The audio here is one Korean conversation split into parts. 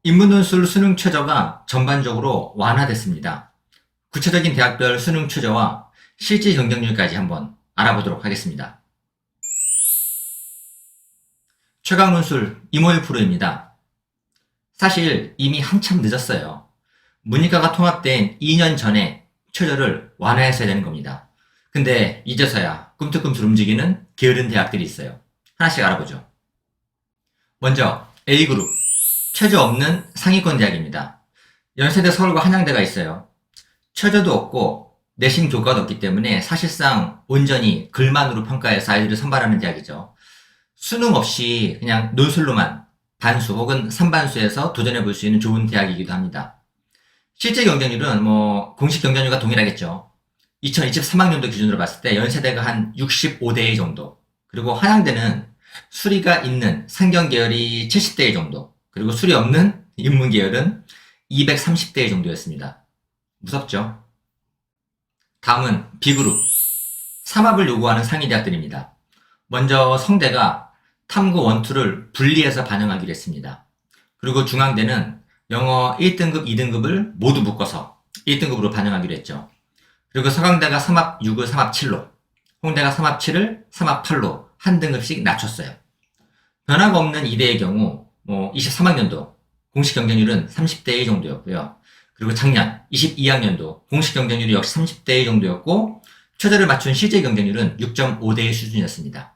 인문논술 수능 최저가 전반적으로 완화됐습니다. 구체적인 대학별 수능 최저와 실제 경쟁률까지 한번 알아보도록 하겠습니다. 최강논술 이모일 프로입니다. 사실 이미 한참 늦었어요. 문이과가 통합된 2년 전에 최저를 완화했어야 되는 겁니다. 근데 이제서야 꿈틀꿈틀 움직이는 게으른 대학들이 있어요. 하나씩 알아보죠. 먼저 A그룹, 최저 없는 상위권 대학입니다. 연세대, 서울과 한양대가 있어요. 최저도 없고 내신 교과도 없기 때문에 사실상 온전히 글만으로 평가해서 아이들을 선발하는 대학이죠. 수능 없이 그냥 논술로만 반수 혹은 3반수에서 도전해 볼 수 있는 좋은 대학이기도 합니다. 실제 경쟁률은 공식 경쟁률과 동일하겠죠. 2023학년도 기준으로 봤을 때 연세대가 한 65대2 정도, 그리고 한양대는 수리가 있는 상경 계열이 70대2 정도, 그리고 수리 없는 인문 계열은 230대1 정도였습니다. 무섭죠? 다음은 B그룹, 삼합을 요구하는 상위 대학들입니다. 먼저 성대가 탐구 1, 2를 분리해서 반영하기로 했습니다. 그리고 중앙대는 영어 1등급, 2등급을 모두 묶어서 1등급으로 반영하기로 했죠. 그리고 서강대가 삼합 6을 삼합 7로, 홍대가 삼합 7을 삼합 8로 한 등급씩 낮췄어요. 변화가 없는 이대의 경우 23학년도 공식 경쟁률은 30대1 정도였고요. 그리고 작년 22학년도 공식 경쟁률이 역시 30대1 정도였고, 최저를 맞춘 실제 경쟁률은 6.5대1 수준이었습니다.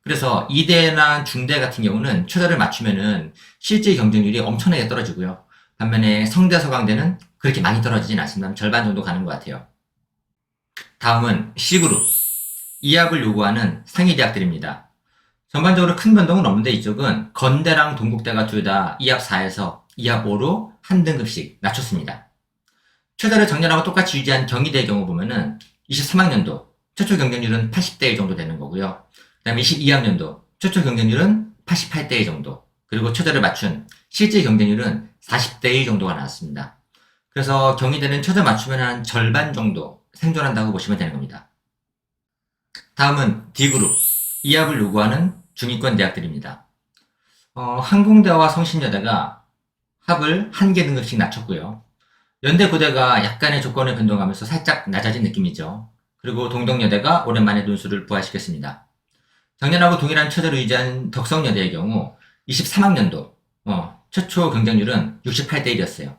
그래서 이대나 중대 같은 경우는 최저를 맞추면은 실제 경쟁률이 엄청나게 떨어지고요. 반면에 성대, 서강대는 그렇게 많이 떨어지진 않습니다. 절반 정도 가는 것 같아요. 다음은 C그룹, 이합을 요구하는 상위 대학들입니다. 전반적으로 큰 변동은 없는데 이쪽은 건대랑 동국대가 둘 다 이합 4에서 이합 5로 한 등급씩 낮췄습니다. 최저를 작년하고 똑같이 유지한 경희대의 경우 보면은 23학년도 최초 경쟁률은 80대1 정도 되는 거고요. 그 다음에 22학년도 최초 경쟁률은 88대1 정도, 그리고 최저를 맞춘 실제 경쟁률은 40대1 정도가 나왔습니다. 그래서 경희대는 최저 맞추면 한 절반 정도 생존한다고 보시면 되는 겁니다. 다음은 D그룹, 이합을 요구하는 중위권 대학들입니다. 항공대와 성신여대가 합을 한 개 등급씩 낮췄고요. 연대, 고대가 약간의 조건을 변동하면서 살짝 낮아진 느낌이죠. 그리고 동덕여대가 오랜만에 논술을 부활시켰습니다. 작년하고 동일한 최저를 유지한 덕성여대의 경우 23학년도 최초 경쟁률은 68대1이었어요.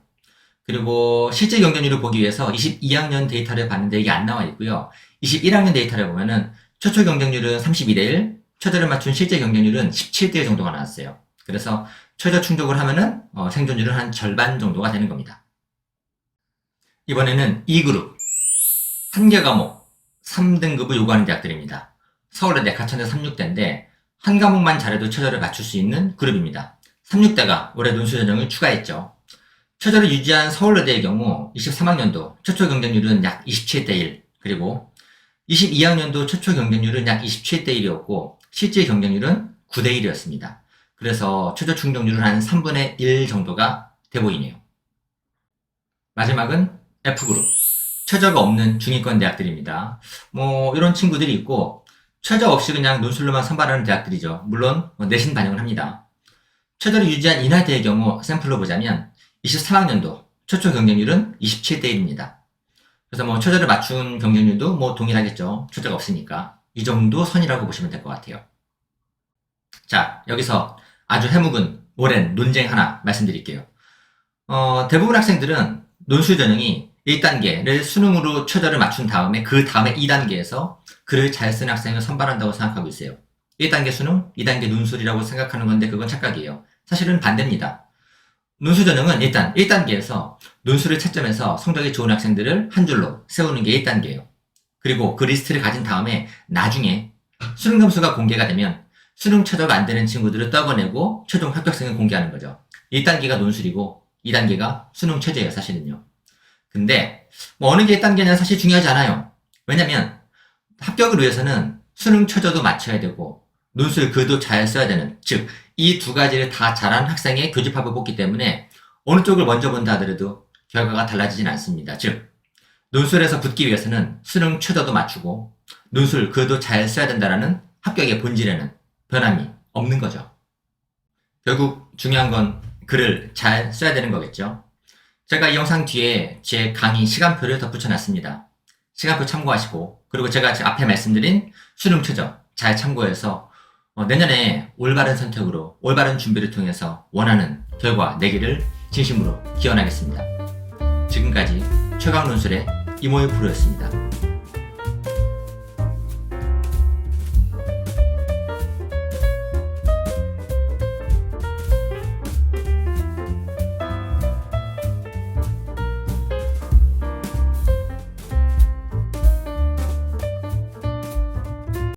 그리고 실제 경쟁률을 보기 위해서 22학년 데이터를 봤는데 이게 안 나와 있고요. 21학년 데이터를 보면은 최초 경쟁률은 32대1, 최저를 맞춘 실제 경쟁률은 17대1 정도가 나왔어요. 그래서 최저 충족을 하면은 생존율은 한 절반 정도가 되는 겁니다. 이번에는 E그룹, 한 개 과목 3등급을 요구하는 대학들입니다. 서울대, 가천대 36대인데 한 과목만 잘해도 최저를 맞출 수 있는 그룹입니다. 36대가 올해 논술 전형을 추가했죠. 최저를 유지한 서울대의 경우 23학년도 최초 경쟁률은 약 27대1, 그리고 22학년도 최초 경쟁률은 약 27대1이었고 실제 경쟁률은 9대1이었습니다. 그래서 최저 충족률은 한 3분의 1 정도가 돼 보이네요. 마지막은 F그룹, 최저가 없는 중위권 대학들입니다. 이런 친구들이 있고 최저 없이 그냥 논술로만 선발하는 대학들이죠. 물론 내신 반영을 합니다. 최저를 유지한 인하대의 경우 샘플로 보자면 23학년도 최초 경쟁률은 27대1입니다. 그래서 최저를 맞춘 경쟁률도 동일하겠죠. 최저가 없으니까. 이 정도 선이라고 보시면 될 것 같아요. 자, 여기서 아주 해묵은 오랜 논쟁 하나 말씀드릴게요. 대부분 학생들은 논술 전형이 1단계를 수능으로 최저를 맞춘 다음에 그 다음에 2단계에서 글을 잘 쓰는 학생을 선발한다고 생각하고 있어요. 1단계 수능, 2단계 논술이라고 생각하는 건데 그건 착각이에요. 사실은 반대입니다. 논술 전형은 일단 1단계에서 논술을 채점해서 성적이 좋은 학생들을 한 줄로 세우는 게 1단계예요. 그리고 그 리스트를 가진 다음에 나중에 수능 점수가 공개가 되면 수능 최저가 안 되는 친구들을 떠어내고 최종 합격생을 공개하는 거죠. 1단계가 논술이고 2단계가 수능 최저예요, 사실은요. 근데 어느 게 1단계는 사실 중요하지 않아요. 왜냐면 합격을 위해서는 수능 최저도 맞춰야 되고 논술 글도 잘 써야 되는, 즉 이 두 가지를 다 잘한 학생의 교집합을 뽑기 때문에 어느 쪽을 먼저 본다 하더라도 결과가 달라지진 않습니다. 즉 논술에서 붙기 위해서는 수능 최저도 맞추고 논술 글도 잘 써야 된다라는 합격의 본질에는 변함이 없는 거죠. 결국 중요한 건 글을 잘 써야 되는 거겠죠. 제가 이 영상 뒤에 제 강의 시간표를 덧붙여 놨습니다. 시간표 참고하시고, 그리고 제가 앞에 말씀드린 수능 최저 잘 참고해서 내년에 올바른 선택으로 올바른 준비를 통해서 원하는 결과 내기를 진심으로 기원하겠습니다. 지금까지 최강논술의 이모유 프로였습니다.